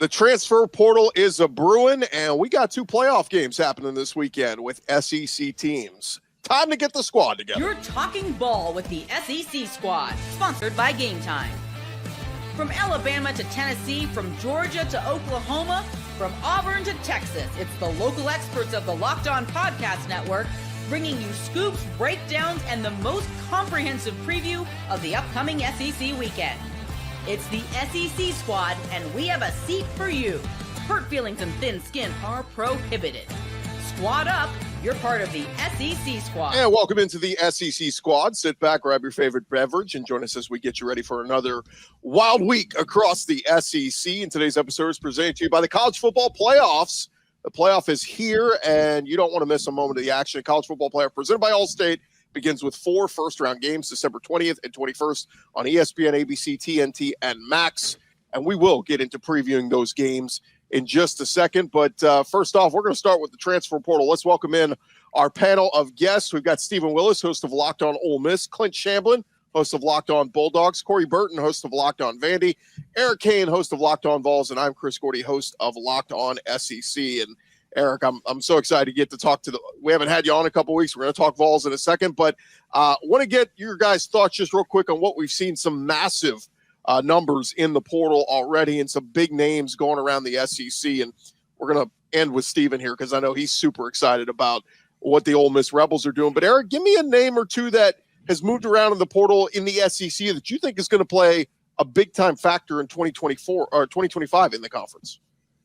The transfer portal is a brewing, and we got 2 playoff games happening this weekend with SEC teams. Time to get the squad together. You're talking ball with the SEC squad, sponsored by Game Time. From Alabama to Tennessee, from Georgia to Oklahoma, from Auburn to Texas, it's the local experts of the Locked On Podcast Network bringing you scoops, breakdowns, and the most comprehensive preview of the upcoming SEC weekend. It's the SEC squad, and we have a seat for you. Hurt feelings and thin skin are prohibited. Squad up. You're part of the SEC squad. And welcome into the SEC squad. Sit back, grab your favorite beverage, and join us as we get you ready for another wild week across the SEC. And today's episode is presented to you by the College Football Playoffs. The playoff is here, and you don't want to miss a moment of the action. College Football Playoff presented by Allstate begins with 4 first-round games, December 20th and 21st on ESPN, ABC, TNT, and Max. And we will get into previewing those games in just a second. But first off, we're going to start with the transfer portal. Let's welcome in our panel of guests. We've got Stephen Willis, host of Locked On Ole Miss, Clint Shamblin, host of Locked On Bulldogs, Corey Burton, host of Locked On Vandy, Eric Kane, host of Locked On Vols, and I'm Chris Gordy, host of Locked On SEC. And Eric, I'm so excited to get to talk to we haven't had you on a couple weeks. We're going to talk Vols in a second, but want to get your guys' thoughts just real quick on what we've seen. Some massive numbers in the portal already and some big names going around the SEC. And we're going to end with Stephen here because I know he's super excited about what the Ole Miss Rebels are doing. But Eric, give me a name or two that has moved around in the portal in the SEC that you think is going to play a big time factor in 2024 or 2025 in the conference.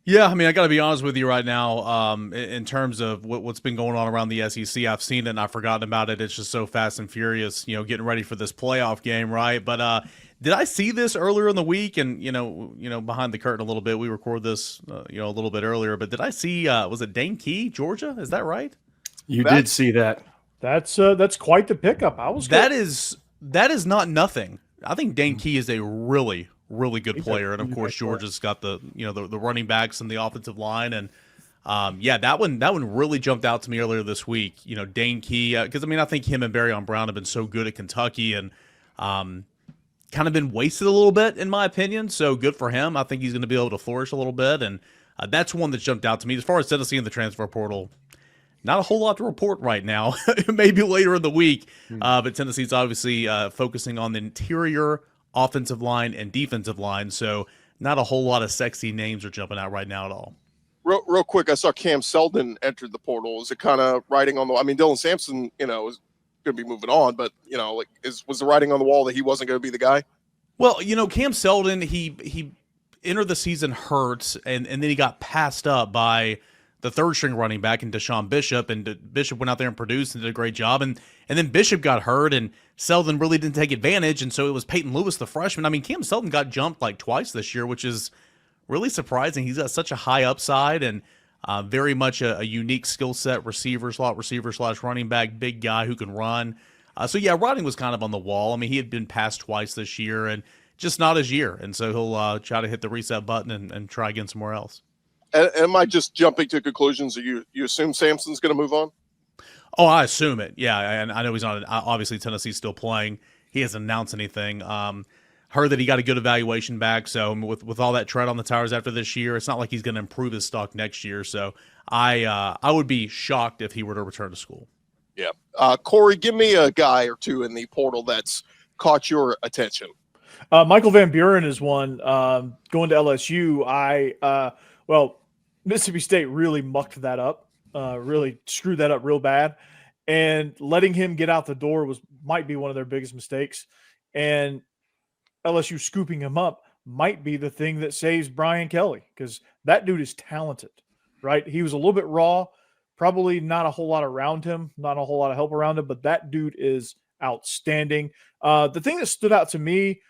Yeah, I mean, I got to be honest with you right now. In terms of what's been going on around the SEC, I've seen it and I've forgotten about it. It's just so fast and furious, getting ready for this playoff game, right? But did I see this earlier in the week? And behind the curtain a little bit, we record this, a little bit earlier. But did I see? Was it Dane Key, Georgia? Is that right? You did see that. That's quite the pickup. That is not nothing. I think Dane Key is a really good player, and of course Georgia's got the the running backs and the offensive line, and that one really jumped out to me earlier this week. Dane Key, because I think him and Barry Brown have been so good at Kentucky, and kind of been wasted a little bit in my opinion. So good for him. I think he's going to be able to flourish a little bit, and that's one that jumped out to me. As far as Tennessee and the transfer portal, not a whole lot to report right now. Maybe later in the week, but Tennessee's obviously focusing on the interior offensive line and defensive line, so not a whole lot of sexy names are jumping out right now at all. Real quick, I saw Cam Seldon entered the portal. Is it kind of writing on the? I mean, Dylan Sampson, is going to be moving on, but was the writing on the wall that he wasn't going to be the guy? Well, Cam Seldon, he entered the season hurt, and then he got passed up by the third-string running back in Deshaun Bishop, and Bishop went out there and produced and did a great job, and then Bishop got hurt, and Seldon really didn't take advantage, and so it was Peyton Lewis, the freshman. I mean, Cam Seldon got jumped like twice this year, which is really surprising. He's got such a high upside and very much a unique skill set, slot receiver / running back, big guy who can run. So, writing was kind of on the wall. I mean, he had been passed twice this year, and just not his year, and so he'll try to hit the reset button and try again somewhere else. Am I just jumping to conclusions that you assume Sampson's going to move on? Oh, I assume it. Yeah, and I know he's not. Obviously, Tennessee's still playing. He hasn't announced anything. Heard that he got a good evaluation back. So with all that tread on the tires after this year, it's not like he's going to improve his stock next year. So I would be shocked if he were to return to school. Yeah. Corey, give me a guy or two in the portal that's caught your attention. Michael Van Buren is one going to LSU. Mississippi State really mucked that up, really screwed that up real bad, and letting him get out the door might be one of their biggest mistakes. And LSU scooping him up might be the thing that saves Brian Kelly, because that dude is talented, right? He was a little bit raw, probably not a whole lot around him, not a whole lot of help around him, but that dude is outstanding. The thing that stood out to me,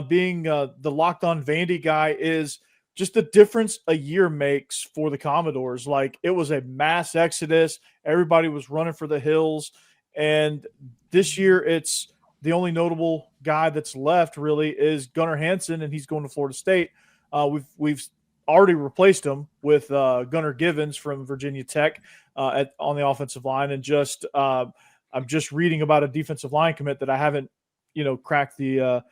being the Locked On Vandy guy, is just the difference a year makes for the Commodores. Like, it was a mass exodus. Everybody was running for the hills. And this year, it's the only notable guy that's left really is Gunnar Hansen, and he's going to Florida State. We've already replaced him with Gunnar Givens from Virginia Tech on the offensive line. And I'm just reading about a defensive line commit that I haven't, cracked the,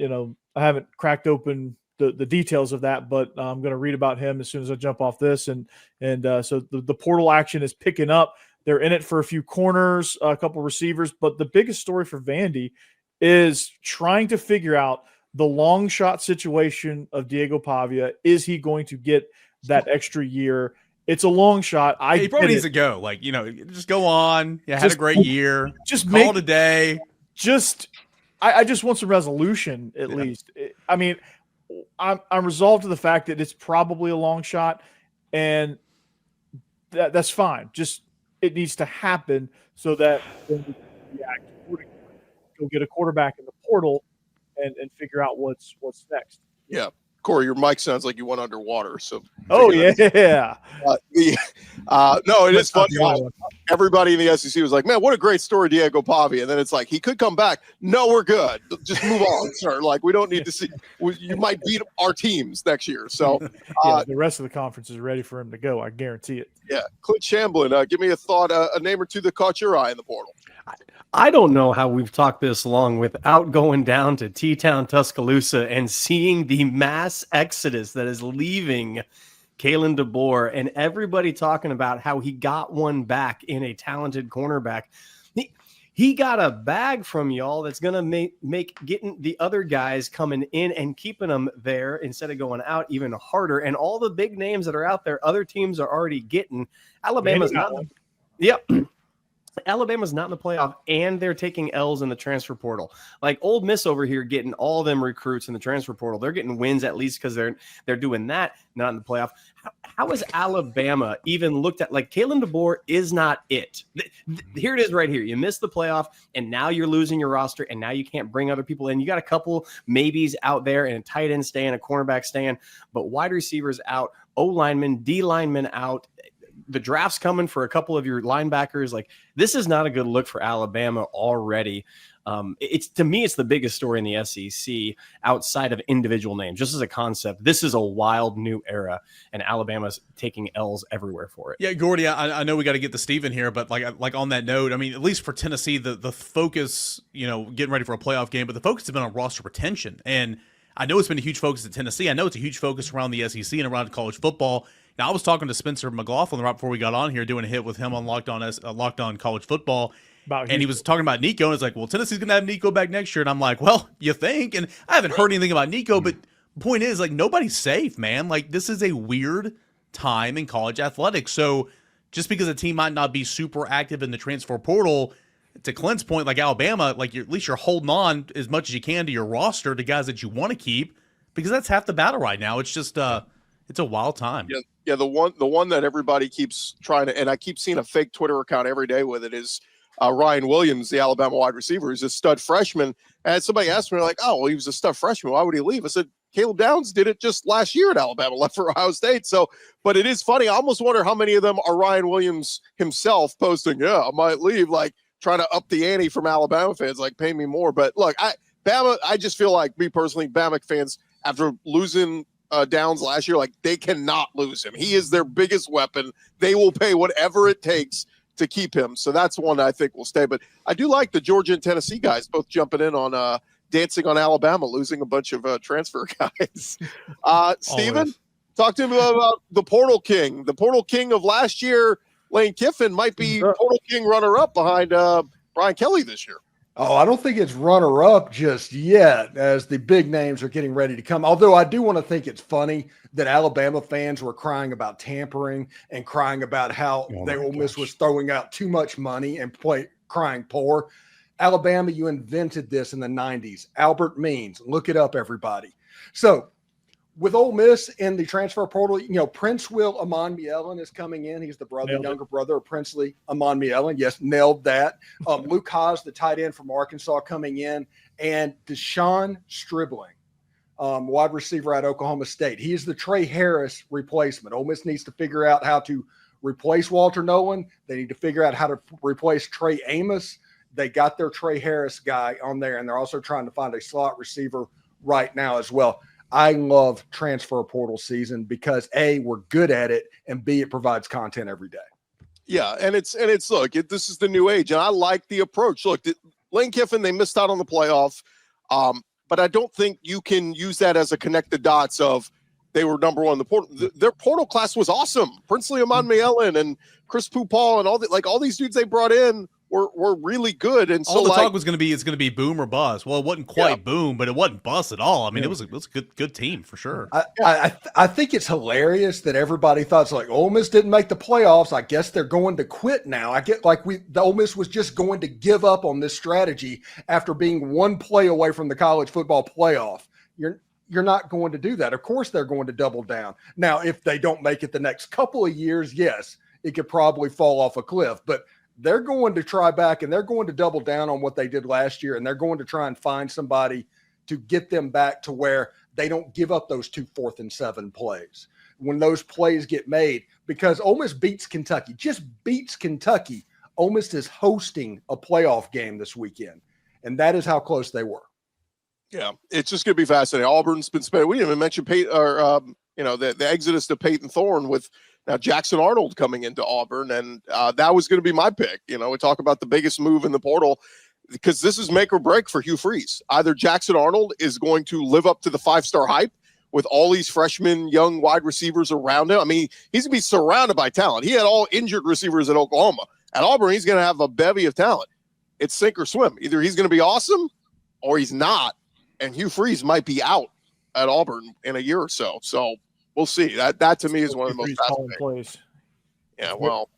I haven't cracked open the details of that, but I'm going to read about him as soon as I jump off this. And so the portal action is picking up. They're in it for a few corners, a couple receivers, but the biggest story for Vandy is trying to figure out the long shot situation of Diego Pavia. Is he going to get that extra year? It's a long shot. He probably needs to go. Like, just go on. Yeah, had a great year. Just call it a day. I just want some resolution at least. I mean, I'm resolved to the fact that it's probably a long shot, and that's fine. Just it needs to happen so that then we can react accordingly. Go get a quarterback in the portal and figure out what's next. Yeah. Corey, your mic sounds like you went underwater. So, oh yeah. No, it is funny. Everybody in the SEC was like, "Man, what a great story, Diego Pavia." And then it's like he could come back. No, we're good. Just move on, sir. Like we don't need to see. You might beat our teams next year. So the rest of the conference is ready for him to go. I guarantee it. Yeah, Clint Shamblin, give me a thought, a name or two that caught your eye in the portal. I don't know how we've talked this long without going down to T-Town, Tuscaloosa, and seeing the mass exodus that is leaving Kalen DeBoer and everybody talking about how he got one back in a talented cornerback. He got a bag from y'all that's going to make getting the other guys coming in and keeping them there instead of going out even harder. And all the big names that are out there, other teams are already getting. Alabama's not. Yep. Alabama's not in the playoff, and they're taking L's in the transfer portal. Like Ole Miss over here getting all them recruits in the transfer portal. They're getting wins at least because they're doing that, not in the playoff. How is Alabama even looked at? Like Kalen DeBoer is not it. Here it is right here. You missed the playoff, and now you're losing your roster, and now you can't bring other people in. You got a couple maybes out there, and a tight end staying, a cornerback staying, but wide receivers out, O linemen, D linemen out. The draft's coming for a couple of your linebackers. Like this is not a good look for Alabama already. To me, it's the biggest story in the SEC outside of individual names. Just as a concept, this is a wild new era, and Alabama's taking L's everywhere for it. Yeah, Gordy, I know we got to get to Steven here, but like on that note, I mean, at least for Tennessee, the focus, getting ready for a playoff game, but the focus has been on roster retention. And I know it's been a huge focus at Tennessee. I know it's a huge focus around the SEC and around college football. Now, I was talking to Spencer McLaughlin right before we got on here, doing a hit with him on Locked On College Football, and he was talking about Nico, and it's like, well, Tennessee's going to have Nico back next year, and I'm like, well, you think? And I haven't heard anything about Nico, but the point is, like, nobody's safe, man. Like, this is a weird time in college athletics, so just because a team might not be super active in the transfer portal, to Clint's point, like Alabama, like at least you're holding on as much as you can to your roster to guys that you want to keep, because that's half the battle right now. It's just it's a wild time. Yeah, the one that everybody keeps trying to, and I keep seeing a fake Twitter account every day with it, is Ryan Williams, the Alabama wide receiver. He's a stud freshman. And somebody asked me, like, oh, well, he was a stud freshman. Why would he leave? I said, Caleb Downs did it just last year at Alabama, left for Ohio State. So, but it is funny. I almost wonder how many of them are Ryan Williams himself posting, yeah, I might leave, like trying to up the ante from Alabama fans, like pay me more. But look, Bama, I just feel like, me personally, Bama fans, after losing Downs last year, like they cannot lose him. He is their biggest weapon. They will pay whatever it takes to keep him. So that's one I think will stay. But I do like the Georgia and Tennessee guys both jumping in on dancing on Alabama, losing a bunch of transfer guys. Steven, talk to me about the portal king. The portal king of last year, Lane Kiffin, might be portal king runner-up behind Brian Kelly this year. Oh, I don't think it's runner-up just yet, as the big names are getting ready to come. Although I do want to think it's funny that Alabama fans were crying about tampering and crying about how Ole Miss was throwing out too much money and crying poor. Alabama, you invented this in the 90s. Albert Means. Look it up, everybody. So with Ole Miss in the transfer portal, Prince Will Amon Mielen is coming in. He's the younger brother of Princely Amon Mielen. Yes, nailed that. Luke Haas, the tight end from Arkansas, coming in. And Deshaun Stribling, wide receiver at Oklahoma State. He is the Trey Harris replacement. Ole Miss needs to figure out how to replace Walter Nolan. They need to figure out how to replace Trey Amos. They got their Trey Harris guy on there, and they're also trying to find a slot receiver right now as well. I love transfer portal season because A, we're good at it, and B, it provides content every day. Yeah, and it's look, this is the new age, and I like the approach. Look, Lane Kiffin, they missed out on the playoff. but I don't think you can use that as a connect the dots of they were number one in the portal. Their portal class was awesome. Princely Amon Mayellen and Chris Pupal and all these dudes they brought in were really good. And so all the talk was going to be it's going to be boom or bust. Well, it wasn't quite boom, but it wasn't bust at all. I mean, it was a good team for sure. I think it's hilarious that everybody thought it's like Ole Miss didn't make the playoffs. I guess they're going to quit now. I get like the Ole Miss was just going to give up on this strategy after being one play away from the college football playoff. You're not going to do that. Of course, they're going to double down. Now, if they don't make it the next couple of years, yes, it could probably fall off a cliff. But they're going to try back, and they're going to double down on what they did last year, and they're going to try and find somebody to get them back to where they don't give up those 2 4th and 7 plays. When those plays get made, because Ole Miss beats Kentucky, just beats Kentucky. Ole Miss is hosting a playoff game this weekend, and that is how close they were. Yeah, it's just going to be fascinating. Auburn's been spent. We didn't even mention the exodus to Peyton Thorne with now Jackson Arnold coming into Auburn, and that was going to be my pick. We talk about the biggest move in the portal because this is make or break for Hugh Freeze. Either Jackson Arnold is going to live up to the 5-star hype with all these freshmen, young wide receivers around him. I mean, he's going to be surrounded by talent. He had all injured receivers at Oklahoma. At Auburn, he's going to have a bevy of talent. It's sink or swim. Either he's going to be awesome or he's not. And Hugh Freeze might be out at Auburn in a year or so. So we'll see. That to me is one of the most fascinating plays. Yeah, well.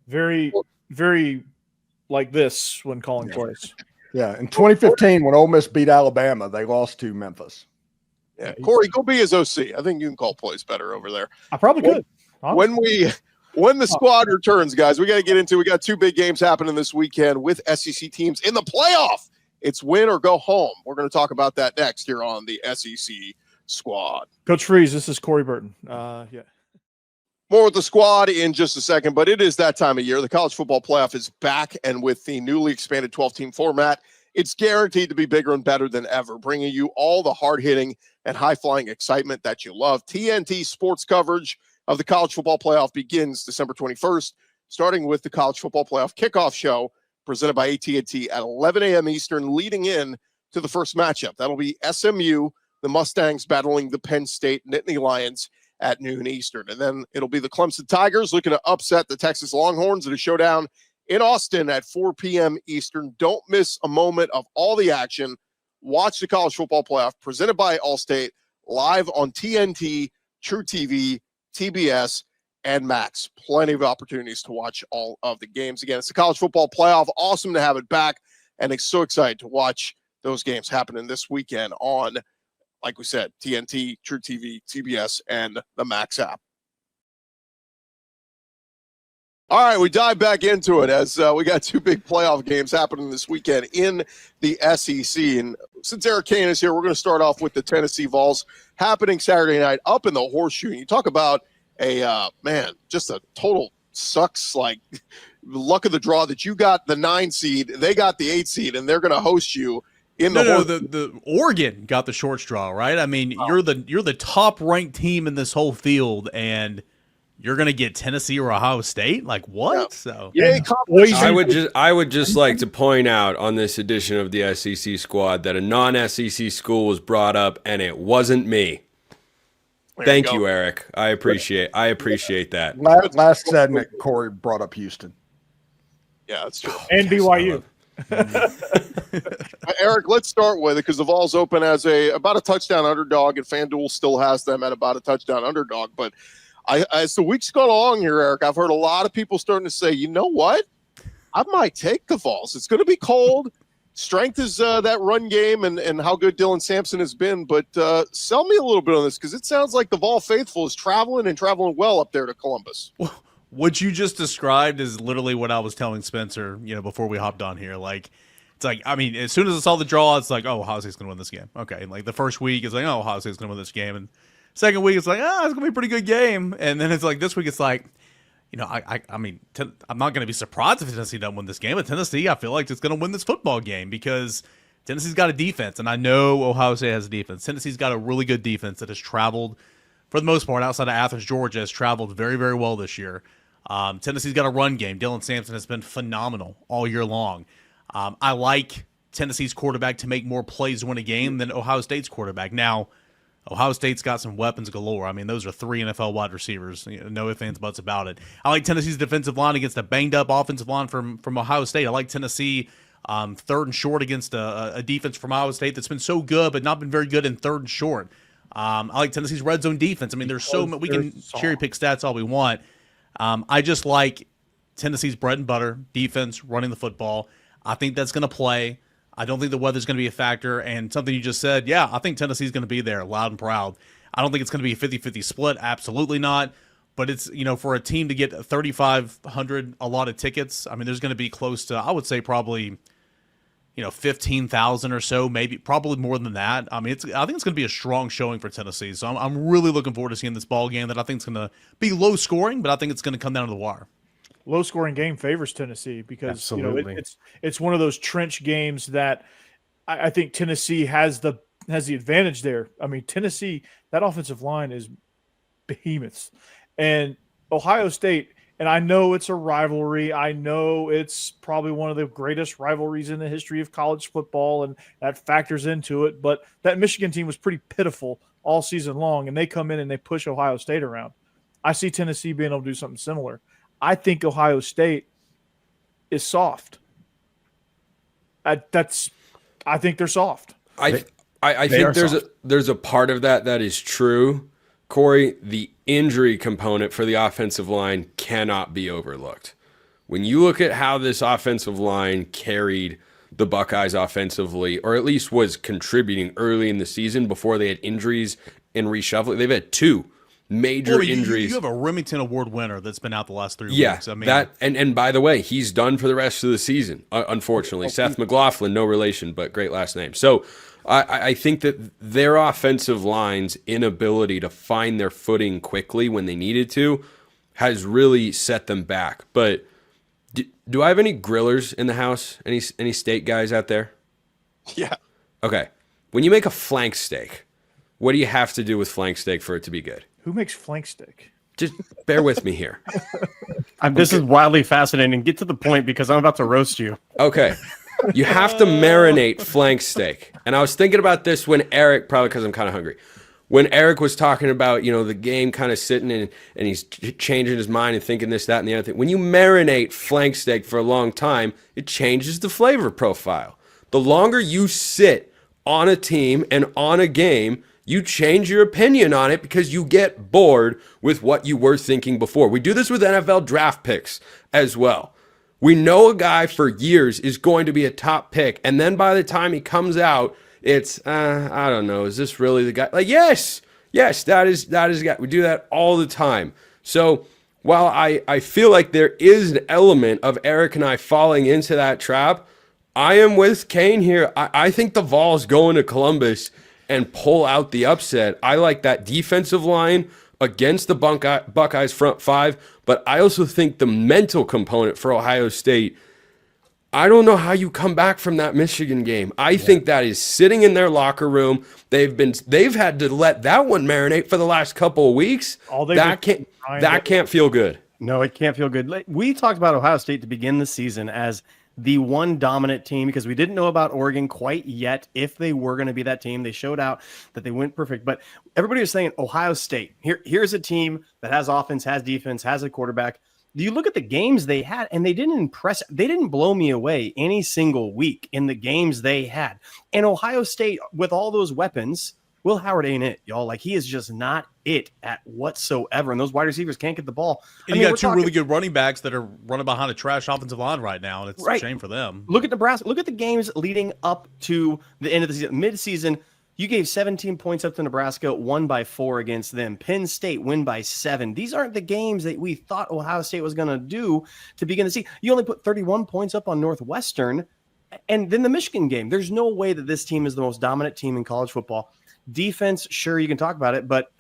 Very, very like this when calling plays. Yeah, in 2015, when Ole Miss beat Alabama, they lost to Memphis. Yeah, Corey, go be his OC. I think you can call plays better over there. I probably could. When the squad returns, guys, we got 2 big games happening this weekend with SEC teams in the playoff. It's win or go home. We're going to talk about that next here on the SEC Squad. Coach Freeze, this is Corey Burton. Yeah. More with the squad in just a second, but it is that time of year. The college football playoff is back, and with the newly expanded 12-team format, it's guaranteed to be bigger and better than ever, bringing you all the hard-hitting and high-flying excitement that you love. TNT sports coverage of the college football playoff begins December 21st, starting with the college football playoff kickoff show presented by AT&T at 11 a.m. Eastern, leading in to the first matchup. That'll be SMU, the Mustangs, battling the Penn State Nittany Lions at noon Eastern. And then it'll be the Clemson Tigers looking to upset the Texas Longhorns in a showdown in Austin at 4 p.m. Eastern. Don't miss a moment of all the action. Watch the college football playoff presented by Allstate live on TNT, True TV, TBS, and Max. Plenty of opportunities to watch all of the games. Again, it's the college football playoff. Awesome to have it back, and it's so excited to watch those games happening this weekend on, like we said, TNT, True TV, TBS, and the Max app. All right, we dive back into it as we got 2 big playoff games happening this weekend in the SEC. And since Eric Kane is here, we're going to start off with the Tennessee Vols happening Saturday night up in the Horseshoe. And you talk about just a total sucks, like luck of the draw that you got the 9 seed, they got the 8 seed, and they're going to host you in the Oregon got the short straw, right? I mean, you're the top ranked team in this whole field, and you're going to get Tennessee or Ohio State? Like what? Yeah. So I would just like to point out on this edition of the SEC Squad that a non-SEC school was brought up, and it wasn't me. Thank you, Eric. I appreciate that. Last segment, Corey brought up Houston. Yeah, that's true. And BYU. Eric, let's start with it because the Vols open as about a touchdown underdog, and FanDuel still has them at about a touchdown underdog. But as the week's gone along here, Eric, I've heard a lot of people starting to say, you know what? I might take the Vols. It's going to be cold. Strength is that run game and how good Dylan Sampson has been. But sell me a little bit on this because it sounds like the Vol faithful is traveling well up there to Columbus. Well, what you just described is literally what I was telling Spencer, before we hopped on here. Like, it's like, I mean, as soon as I saw the draw, it's like, oh, Ohio State's going to win this game. Okay. And like the first week, it's like, oh, Ohio State's going to win this game. And second week, it's like, it's going to be a pretty good game. And then it's like this week, it's like, I mean, I'm not going to be surprised if Tennessee doesn't win this game. But Tennessee, I feel like it's going to win this football game because Tennessee's got a defense. And I know Ohio State has a defense. Tennessee's got a really good defense that has traveled, for the most part, outside of Athens, Georgia, has traveled very, very well this year. Tennessee's got a run game. Dylan Sampson has been phenomenal all year long. I like Tennessee's quarterback to make more plays to win a game than Ohio State's quarterback. Now, Ohio State's got some weapons galore. I mean, those are 3 NFL wide receivers. No ifs, ands, buts about it. I like Tennessee's defensive line against a banged-up offensive line from Ohio State. I like Tennessee third and short against a defense from Ohio State that's been so good but not been very good in third and short. I like Tennessee's red zone defense. I mean, there's so much. We can cherry-pick stats all we want. I just like Tennessee's bread and butter, defense, running the football. I think that's going to play. I don't think the weather's going to be a factor. And something you just said, yeah, I think Tennessee's going to be there loud and proud. I don't think it's going to be a 50-50 split. Absolutely not. But it's, for a team to get 3,500 allotted tickets, I mean, there's going to be close to, I would say probably, 15,000 or so, maybe probably more than that. I mean, I think it's going to be a strong showing for Tennessee. So I'm really looking forward to seeing this ball game that I think is going to be low scoring, but I think it's going to come down to the wire. Low scoring game favors Tennessee because Absolutely. It's one of those trench games that I think Tennessee has the advantage there. I mean, Tennessee, that offensive line is behemoths, and Ohio State. And I know it's a rivalry. I know it's probably one of the greatest rivalries in the history of college football, and that factors into it. But that Michigan team was pretty pitiful all season long, and they come in and they push Ohio State around. I see Tennessee being able to do something similar. I think Ohio State is soft. I think they're soft. I think there's a part of that is true. Corey, the injury component for the offensive line cannot be overlooked. When you look at how this offensive line carried the Buckeyes offensively, or at least was contributing early in the season before they had injuries and reshuffling, they've had 2 major injuries. You have a Remington Award winner that's been out the last 3 weeks. I mean, and by the way, he's done for the rest of the season, unfortunately. Seth McLaughlin, no relation, but great last name. So I think that their offensive line's inability to find their footing quickly when they needed to has really set them back. But do I have any grillers in the house? Any steak guys out there? Yeah. Okay. When you make a flank steak, what do you have to do with flank steak for it to be good? Who makes flank steak? Just bear with me here. This is wildly fascinating. Get to the point because I'm about to roast you. Okay. You have to marinate flank steak. And I was thinking about this when Eric, probably because I'm kind of hungry, when Eric was talking about, the game kind of sitting and he's changing his mind and thinking this, that, and the other thing. When you marinate flank steak for a long time, it changes the flavor profile. The longer you sit on a team and on a game, you change your opinion on it because you get bored with what you were thinking before. We do this with NFL draft picks as well. We know a guy for years is going to be a top pick, and then by the time he comes out, it's, I don't know, is this really the guy? Like, yes, that is the guy. We do that all the time. So while I feel like there is an element of Eric and I falling into that trap, I am with Kane here. I think the Vols go into Columbus and pull out the upset. I like that defensive line against the Buckeyes front 5, but I also think the mental component for Ohio State, I don't know how you come back from that Michigan game. I think that is sitting in their locker room. They've had to let that one marinate for the last couple of weeks. That can't feel good. No, it can't feel good. We talked about Ohio State to begin the season as the one dominant team because we didn't know about Oregon quite yet if they were going to be that team. They showed out that they went perfect, but everybody was saying Ohio State. Here's a team that has offense, has defense, has a quarterback. You look at the games they had, and they didn't impress. They didn't blow me away any single week in the games they had. And Ohio State, with all those weapons, Will Howard ain't it, y'all. Like, he is just not it at whatsoever. And those wide receivers can't get the ball. And you got 2 really good running backs that are running behind a trash offensive line right now, and it's a shame for them. Look at Nebraska. Look at the games leading up to the end of the season. Mid-season, you gave 17 points up to Nebraska, won by 4 against them. Penn State win by 7. These aren't the games that we thought Ohio State was going to do to begin the season. You only put 31 points up on Northwestern. And then the Michigan game. There's no way that this team is the most dominant team in college football. Defense, sure, you can talk about it, but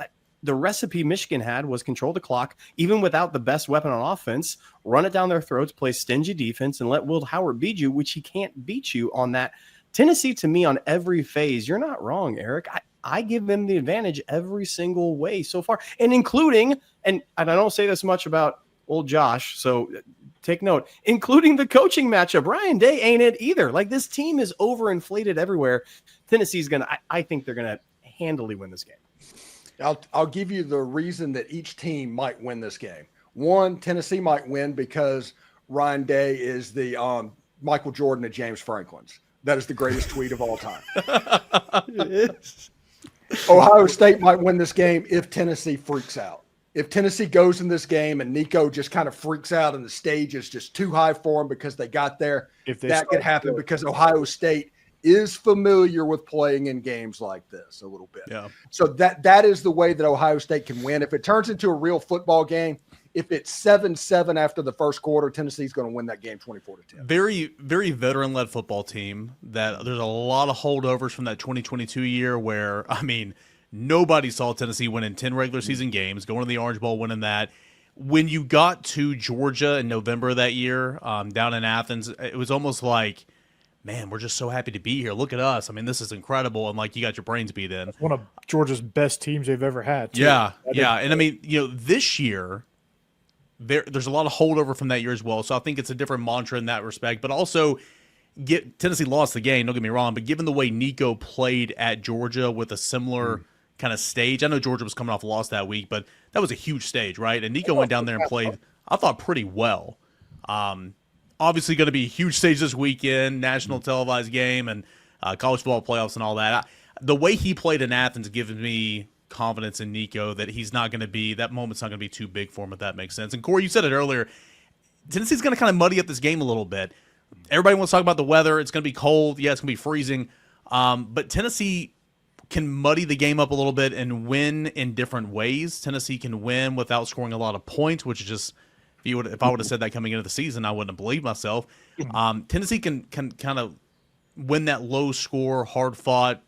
the recipe Michigan had was control the clock, even without the best weapon on offense, run it down their throats, play stingy defense, and let Will Howard beat you, which he can't beat you on that. Tennessee, to me, on every phase, you're not wrong, Eric. I give them the advantage every single way so far, and including, and I don't say this much about old Josh. So take note, including the coaching matchup. Ryan Day ain't it either. Like, this team is overinflated everywhere. Tennessee's I think they're gonna handily win this game. I'll give you the reason that each team might win this game. One, Tennessee might win because Ryan Day is the Michael Jordan of James Franklin's. That is the greatest tweet of all time. Ohio State might win this game if Tennessee freaks out. If Tennessee goes in this game and Nico just kind of freaks out and the stage is just too high for him because they got there, that could happen because Ohio State is familiar with playing in games like this a little bit. Yeah. So that is the way that Ohio State can win. If it turns into a real football game, if it's 7-7 after the first quarter, Tennessee's going to win that game 24-10. Very, very veteran-led football team. That there's a lot of holdovers from that 2022 year where, I mean, nobody saw Tennessee winning 10 regular season games, going to the Orange Bowl, winning that. When you got to Georgia in November of that year, down in Athens, it was almost like, man, we're just so happy to be here. Look at us. I mean, this is incredible. And, like, you got your brains beat in. One of Georgia's best teams they've ever had, too. Yeah. And, I mean, this year, there's a lot of holdover from that year as well. So I think it's a different mantra in that respect. But also, Tennessee lost the game, don't get me wrong. But given the way Nico played at Georgia with a similar kind of stage, I know Georgia was coming off a loss that week, but that was a huge stage, right? And Nico went down there and played, I thought, pretty well. Obviously going to be a huge stage this weekend, national televised game, and college football playoffs and all that. The way he played in Athens gives me confidence in Nico that he's not going to be, that moment's not going to be too big for him, if that makes sense. And Corey, you said it earlier, Tennessee's going to kind of muddy up this game a little bit. Everybody wants to talk about the weather. It's going to be cold. Yeah, it's going to be freezing. But Tennessee can muddy the game up a little bit and win in different ways. Tennessee can win without scoring a lot of points, which is just, if I would have said that coming into the season, I wouldn't have believed myself. Tennessee can kind of win that low score, hard fought,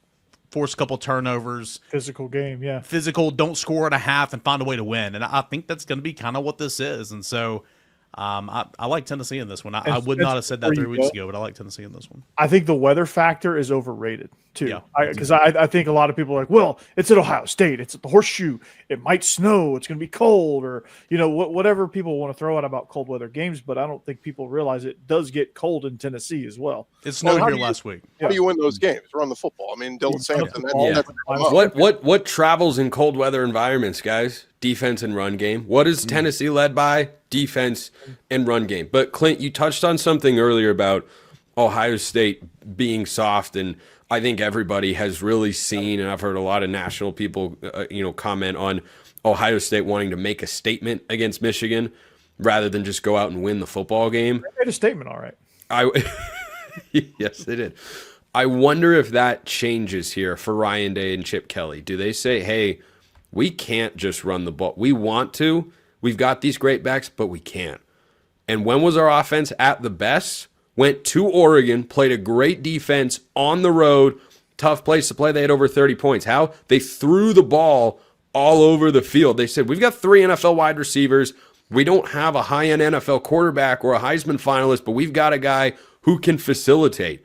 force a couple turnovers. Physical game, yeah. Physical, don't score at a half and find a way to win. And I think that's going to be kind of what this is. And so I like Tennessee in this one. I would not have said that 3 weeks ago, but I like Tennessee in this one. I think the weather factor is overrated, too. Yeah. Because I think a lot of people are like, well, it's at Ohio State. It's at the Horseshoe. It might snow. It's going to be cold, or, whatever people want to throw out about cold weather games. But I don't think people realize it does get cold in Tennessee as well. It snowed here last week. How do you win those games? Run the football. I mean, Dylan Sampson. What travels in cold weather environments, guys? Defense and run game. What is Tennessee led by? Defense and run game. But Clint, you touched on something earlier about Ohio State being soft, and I think everybody has really seen, and I've heard a lot of national people, comment on Ohio State wanting to make a statement against Michigan rather than just go out and win the football game. They made a statement, all right. Yes, they did. I wonder if that changes here for Ryan Day and Chip Kelly. Do they say, hey, we can't just run the ball. We want to. We've got these great backs, but we can't. And when was our offense at the best? Went to Oregon, played a great defense on the road, tough place to play. They had over 30 points. How? They threw the ball all over the field. They said, we've got 3 NFL wide receivers. We don't have a high-end NFL quarterback or a Heisman finalist, but we've got a guy who can facilitate.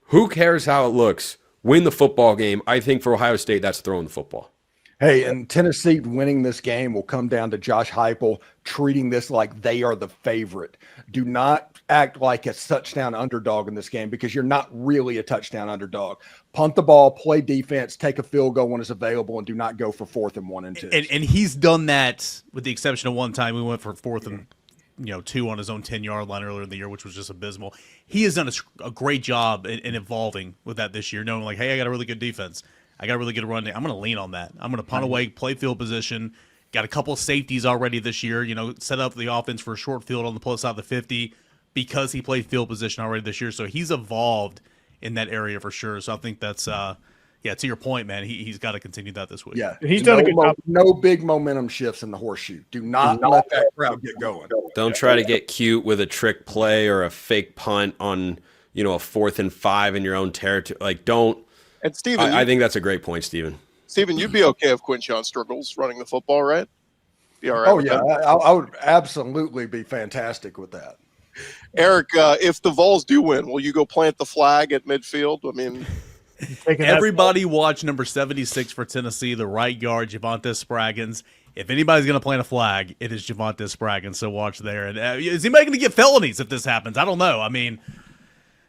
Who cares how it looks? Win the football game. I think for Ohio State, that's throwing the football. Hey, and Tennessee winning this game will come down to Josh Heupel treating this like they are the favorite. Do not act like a touchdown underdog in this game because you're not really a touchdown underdog. Punt the ball, play defense, take a field goal when it's available, and do not go for 4th and 1 and 2. And he's done that with the exception of one time. We went for 4th and 2 on his own 10-yard line earlier in the year, which was just abysmal. He has done a great job in evolving with that this year, knowing like, hey, I got a really good defense. I got a really good run. I'm going to lean on that. I'm going to punt away, play field position. Got a couple of safeties already this year. Set up the offense for a short field on the plus side of the 50 because he played field position already this year. So he's evolved in that area for sure. So I think that's, to your point, man, he's got to continue that this week. Yeah, he's done a good job. No big momentum shifts in the Horseshoe. Do not let that crowd get going. Don't try to get cute with a trick play or a fake punt on, a 4th and 5 in your own territory. Like, don't. And Steven, I think that's a great point, Steven. Steven, you'd be okay if Quinshon struggles running the football, right? Be all right. Oh, yeah. I would absolutely be fantastic with that. Eric, if the Vols do win, will you go plant the flag at midfield? I mean, everybody watch number 76 for Tennessee, the right guard, Javonte Spraggins. if anybody's going to plant a flag, it is Javonte Spraggins. So watch there. And is anybody going to get felonies if this happens? I don't know. I mean,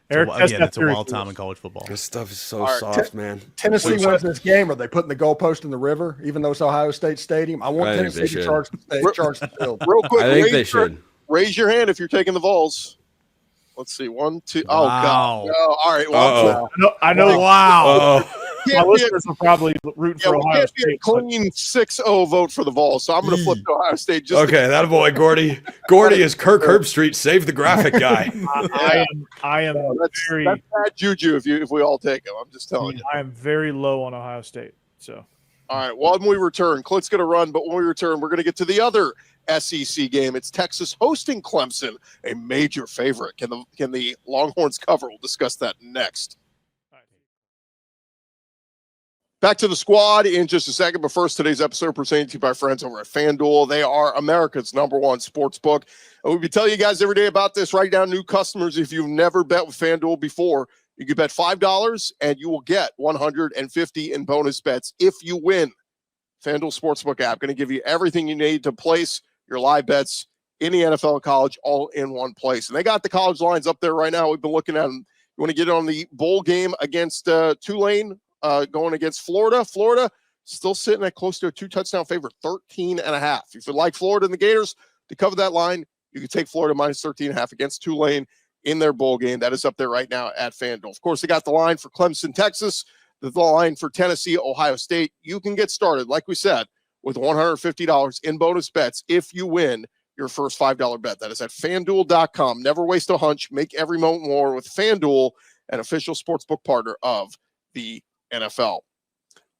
Eric, it's a wild time in college football. This stuff is so soft, man. Tennessee wins this game. Are they putting the goalpost in the river, even though it's Ohio State Stadium? I want Tennessee to charge the field. Real quick, I think they should. Raise your hand if you're taking the Vols. Let's see. 1, 2. Oh, Wow. God. No. All right. Well, I know. Wow. My listeners are probably rooting for Ohio State. Be a clean 6-0 vote for the Vols, so I'm going to flip to Ohio State. That boy, Gordy. Gordy is Kirk Herbstreit, save the graphic guy. I am very. That's bad juju if we all take him. I'm just telling you. I am very low on Ohio State. So. All right. Well, when we return, Clint's going to run, but when we return, we're going to get to the other SEC game. It's Texas hosting Clemson, a major favorite. Can the Longhorns cover? We'll discuss that next. Back to the squad in just a second, but first, today's episode presented to you by friends over at FanDuel. They are America's #1 sports book. And we tell you guys every day about this. Write down new customers. If you've never bet with FanDuel before, you can bet $5 and you will get $150 in bonus bets if you win. FanDuel Sportsbook app going to give you everything you need to place your live bets in the NFL and college all in one place. And they got the college lines up there right now. We've been looking at them. You want to get on the bowl game against Tulane, going against Florida. Florida still sitting at close to a 2-touchdown favorite, 13.5. If you like Florida and the Gators to cover that line, you can take Florida minus 13.5 against Tulane in their bowl game. That is up there right now at FanDuel. Of course, they got the line for Clemson, Texas, the line for Tennessee, Ohio State. You can get started, like we said, with $150 in bonus bets if you win your first $5 bet. That is at FanDuel.com. Never waste a hunch. Make every moment more with FanDuel, an official sportsbook partner of the NFL.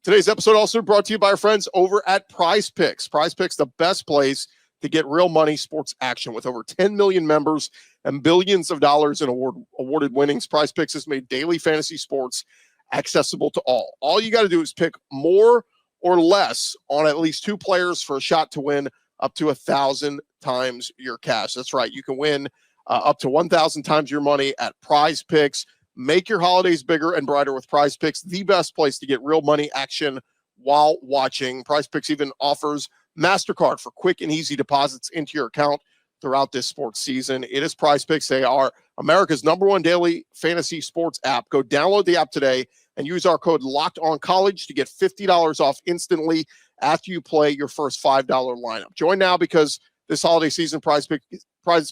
Today's episode also brought to you by our friends over at Prize Picks. Prize Picks, the best place to get real money sports action. With over 10 million members and billions of dollars in awarded winnings, Prize Picks has made daily fantasy sports accessible to all. All you got to do is pick more or less on at least 2 players for a shot to win up to 1,000 times your cash. That's right. You can win up to 1,000 times your money at Prize Picks. Make your holidays bigger and brighter with Prize Picks, the best place to get real money action while watching. Prize Picks even offers MasterCard for quick and easy deposits into your account throughout this sports season. It is Prize Picks. They are America's #1 daily fantasy sports app. Go download the app today and use our code LOCKEDONCollege to get $50 off instantly after you play your first $5 lineup. Join now because this holiday season, Prize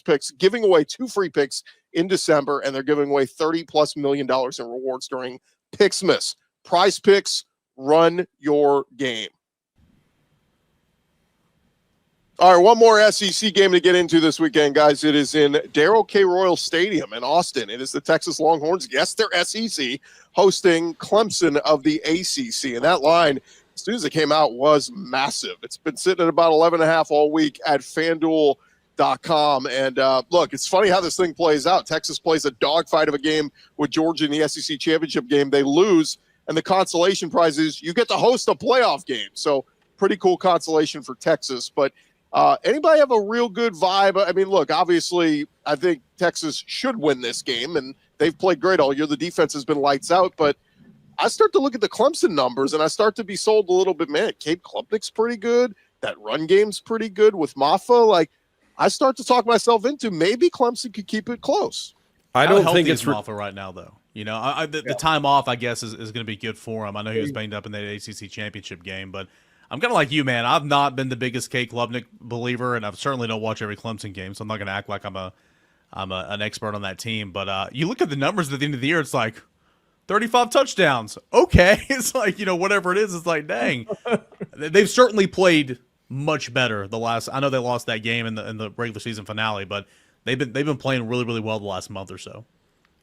Picks giving away 2 free picks in December, and they're giving away $30+ million in rewards during Picksmas. Prize Picks, run your game. All right, one more SEC game to get into this weekend, guys. It is in Darrell K. Royal Stadium in Austin. It is the Texas Longhorns, yes, they're SEC, hosting Clemson of the ACC. And that line, as soon as it came out, was massive. It's been sitting at about 11.5 all week at FanDuel.com. And look, it's funny how this thing plays out. Texas plays a dogfight of a game with Georgia in the SEC championship game. They lose, and the consolation prize is you get to host a playoff game. So pretty cool consolation for Texas. But anybody have a real good vibe? I mean, look, obviously, I think Texas should win this game, and they've played great all year. The defense has been lights out, but I start to look at the Clemson numbers, and I start to be sold a little bit. Man, Cape Klubnik's pretty good. That run game's pretty good with Maffa. Like, I start to talk myself into maybe Clemson could keep it close. I don't think it's Maffa right now, though. You know, the time off, I guess, is going to be good for him. I know he was banged up in the ACC championship game, but I'm kind of like you, man. I've not been the biggest Kate Klubnik believer, and I certainly don't watch every Clemson game, so I'm not going to act like I'm an expert on that team. But you look at the numbers at the end of the year, it's like 35 touchdowns. Okay. It's like, you know, whatever it is, it's like, dang. They've certainly played much better the last – I know they lost that game in the regular season finale, but they've been playing really, really well the last month or so.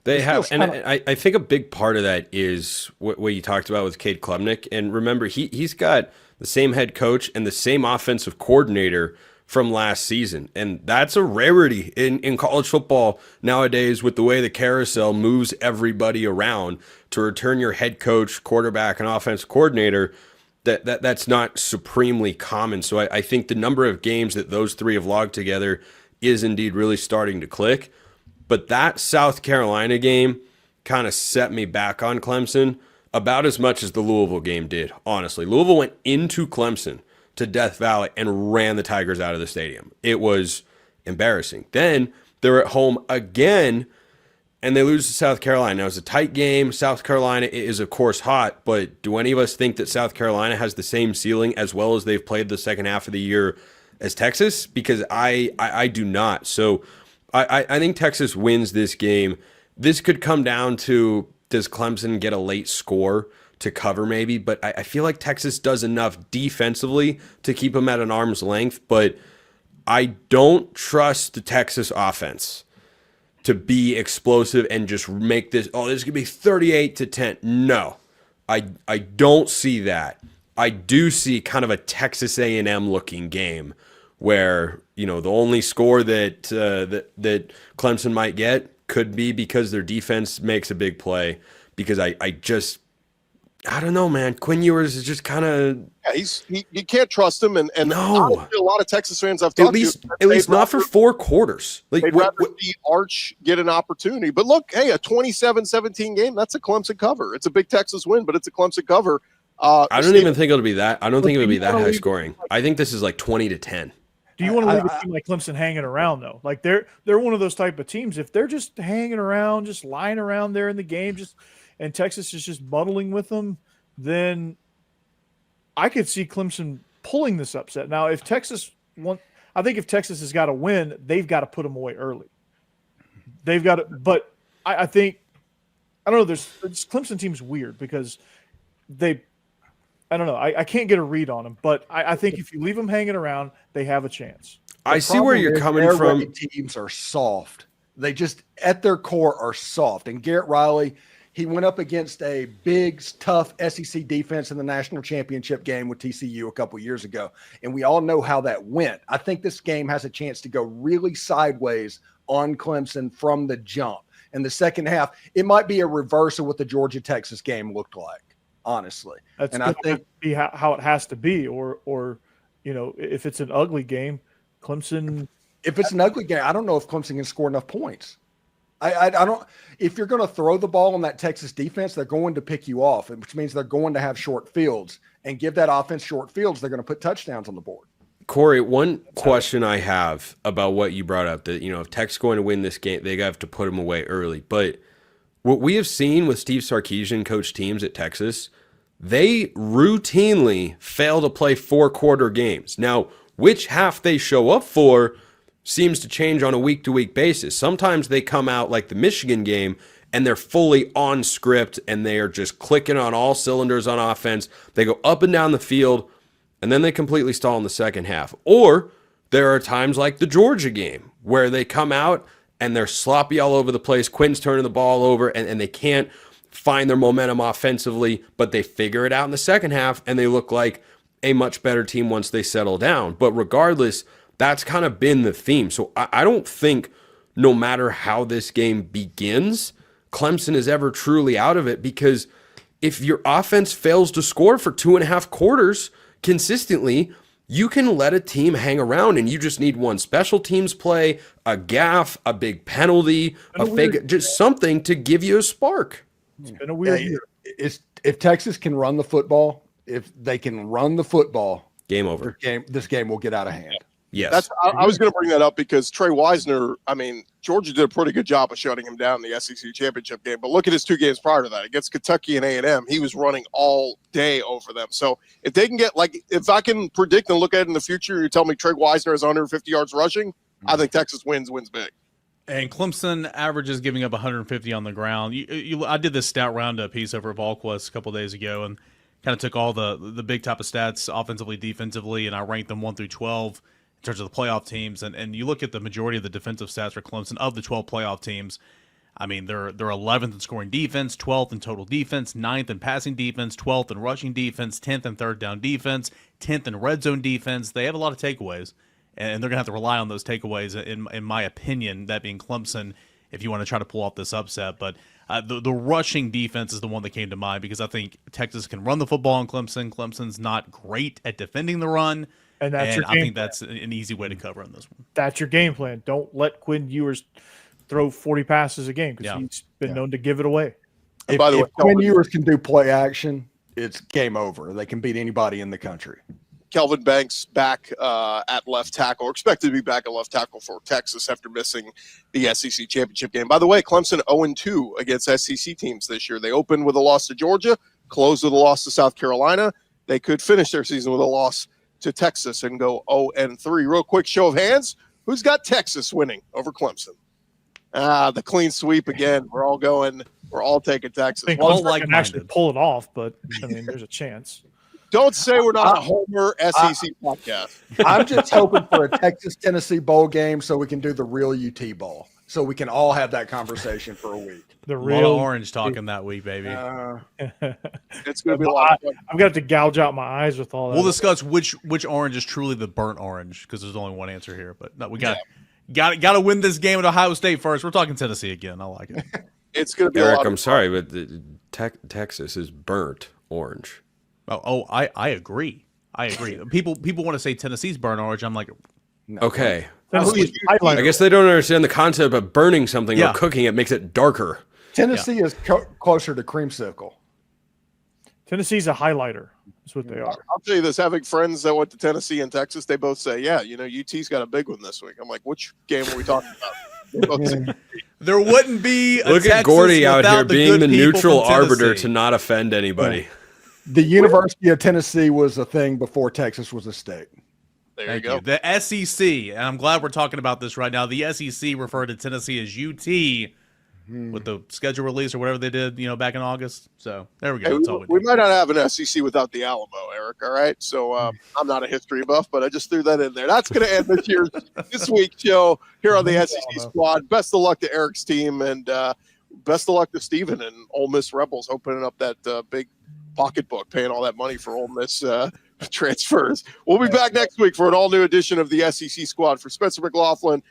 They have, and I think a big part of that is what you talked about with Cade Klubnik. And remember, he's got the same head coach and the same offensive coordinator from last season. And that's a rarity in college football nowadays with the way the carousel moves everybody around. To return your head coach, quarterback, and offensive coordinator, that's not supremely common. So I think the number of games that those three have logged together is indeed really starting to click. But that South Carolina game kind of set me back on Clemson about as much as the Louisville game did, honestly. Louisville went into Clemson to Death Valley and ran the Tigers out of the stadium. It was embarrassing. Then they're at home again, and they lose to South Carolina. Now, it's a tight game. South Carolina is, of course, hot, but do any of us think that South Carolina has the same ceiling as well as they've played the second half of the year as Texas? Because I do not. So I think Texas wins this game. This could come down to, does Clemson get a late score to cover maybe? But I feel like Texas does enough defensively to keep them at an arm's length, but I don't trust the Texas offense to be explosive and just make this, oh, this is going to be 38-10. No, I don't see that. I do see kind of a Texas A&M looking game where, you know, the only score that that Clemson might get could be because their defense makes a big play, because I don't know, man. Quinn Ewers is just kind of, you can't trust him, and no. honestly, a lot of Texas fans I've talked to, at least not for 4 quarters. Like, they'd rather see Arch get an opportunity. But look, hey, a 27-17 game, that's a Clemson cover. It's a big Texas win, but it's a Clemson cover. I don't even think it'll be that. I don't think it'll be that high scoring. I think this is like 20-10. Do you want to leave a team like Clemson hanging around, though? Like, they're one of those type of teams. If they're just hanging around, just lying around there in the game, and Texas is just muddling with them, then I could see Clemson pulling this upset. Now, if Texas I think if Texas has got to win, they've got to put them away early. They've got to, but I think, I don't know, this Clemson team's weird because I don't know. I can't get a read on them, but I think if you leave them hanging around, they have a chance. I see where you're coming from. Teams are soft. They just, at their core, are soft. And Garrett Riley, he went up against a big, tough SEC defense in the national championship game with TCU a couple years ago, and we all know how that went. I think this game has a chance to go really sideways on Clemson from the jump. In the second half, it might be a reverse of what the Georgia-Texas game looked like, honestly. That's I think be how it has to be, or you know, if it's an ugly game, Clemson. If it's an ugly game, I don't know if Clemson can score enough points. I don't. If you're going to throw the ball on that Texas defense, they're going to pick you off, which means they're going to have short fields, and give that offense short fields. They're going to put touchdowns on the board. Corey, one question I have about what you brought up, that, you know, if Tech's going to win this game, they have to put them away early. But what we have seen with Steve Sarkisian coach teams at Texas, they routinely fail to play 4-quarter games. Now, which half they show up for seems to change on a week-to-week basis. Sometimes they come out like the Michigan game and they're fully on script and they are just clicking on all cylinders on offense. They go up and down the field and then they completely stall in the second half. Or there are times like the Georgia game where they come out and they're sloppy all over the place. Quinn's turning the ball over and they can't find their momentum offensively, but they figure it out in the second half and they look like a much better team once they settle down. But regardless, that's kind of been the theme. So I don't think, no matter how this game begins, Clemson is ever truly out of it, because if your offense fails to score for 2.5 quarters consistently, you can let a team hang around and you just need one special teams play, a gaff, a big penalty, a fake, just something to give you a spark. It's been a weird year. If Texas can run the football, if they can run the football, game over. This game will get out of hand. Yes. I was going to bring that up because Trey Wisner, I mean, Georgia did a pretty good job of shutting him down in the SEC championship game. But look at his 2 games prior to that. Against Kentucky and A&M, he was running all day over them. So if they can get, like, if I can predict and look at it in the future, you tell me Trey Wisner has 150 yards rushing, I think Texas wins big. And Clemson averages giving up 150 on the ground. I did this stat roundup piece over at VolQuest a couple days ago and kind of took all the big type of stats offensively, defensively, and I ranked them 1 through 12. In terms of the playoff teams, and you look at the majority of the defensive stats for Clemson, of the 12 playoff teams, I mean, they're 11th in scoring defense, 12th in total defense, 9th in passing defense, 12th in rushing defense, 10th in third down defense, 10th in red zone defense. They have a lot of takeaways, and they're going to have to rely on those takeaways, in my opinion, that being Clemson, if you want to try to pull off this upset. But the rushing defense is the one that came to mind, because I think Texas can run the football on Clemson. Clemson's not great at defending the run. And that's I think that's an easy way to cover on this one. That's your game plan. Don't let Quinn Ewers throw 40 passes a game, because he's been known to give it away. By the way, Quinn Ewers can do play action, it's game over. They can beat anybody in the country. Kelvin Banks back at left tackle, or expected to be back at left tackle for Texas after missing the SEC championship game. By the way, Clemson 0-2 against SEC teams this year. They opened with a loss to Georgia, closed with a loss to South Carolina. They could finish their season with a loss to Texas and go 0-3. Real quick show of hands. Who's got Texas winning over Clemson? The clean sweep again. We're all taking Texas. I think All Clemson can actually pull it off, but I mean, there's a chance. Don't say we're not a Homer SEC podcast. I'm just hoping for a Texas-Tennessee bowl game so we can do the real UT bowl. So we can all have that conversation for a week. The Real real orange talking that week, baby. It's going to be a lot of fun. I'm going to have to gouge out my eyes with all that. We'll discuss which orange is truly the burnt orange because there's only one answer here. But no, we got to win this game at Ohio State first. We're talking Tennessee again. I like it. It's going to be a Eric, lot I'm of sorry, but Texas is burnt orange. I agree. People want to say Tennessee's burnt orange. I'm like, Okay. Tennessee's I highlighter. guess they don't understand the concept of burning something Yeah. or cooking it makes it darker. Tennessee is closer to creamsicle. Tennessee's a highlighter. That's what they are. I'll tell you this, having friends that went to Tennessee and Texas, they both say, yeah, UT's got a big one this week. I'm like, which game are we talking about? They both say, there wouldn't be a Look Texas at Gordy out without here the being good the people neutral from arbiter Tennessee. to not offend anybody. The University of Tennessee was a thing before Texas was a state. there Thank you go. you. The SEC, and I'm glad we're talking about this right now. The SEC referred to Tennessee as UT with the schedule release or whatever they did, back in August. So there we go. Hey, That's all we we do. might not have an SEC without the Alamo, Eric. All right. So I'm not a history buff, but I just threw that in there. That's going to end this week's show here on the SEC Squad. Best of luck to Eric's team, and best of luck to Steven and Ole Miss Rebels opening up that big pocketbook, paying all that money for Ole Miss transfers. We'll be back next week for an all-new edition of the SEC Squad. For Spencer McLaughlin,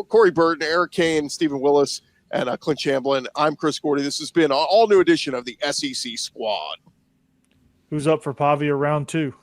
Corey Burton, Eric Kane, Stephen Willis, and Clint Chamberlain, I'm Chris Gordy. This has been an all-new edition of the SEC Squad. Who's up for Pavia round 2?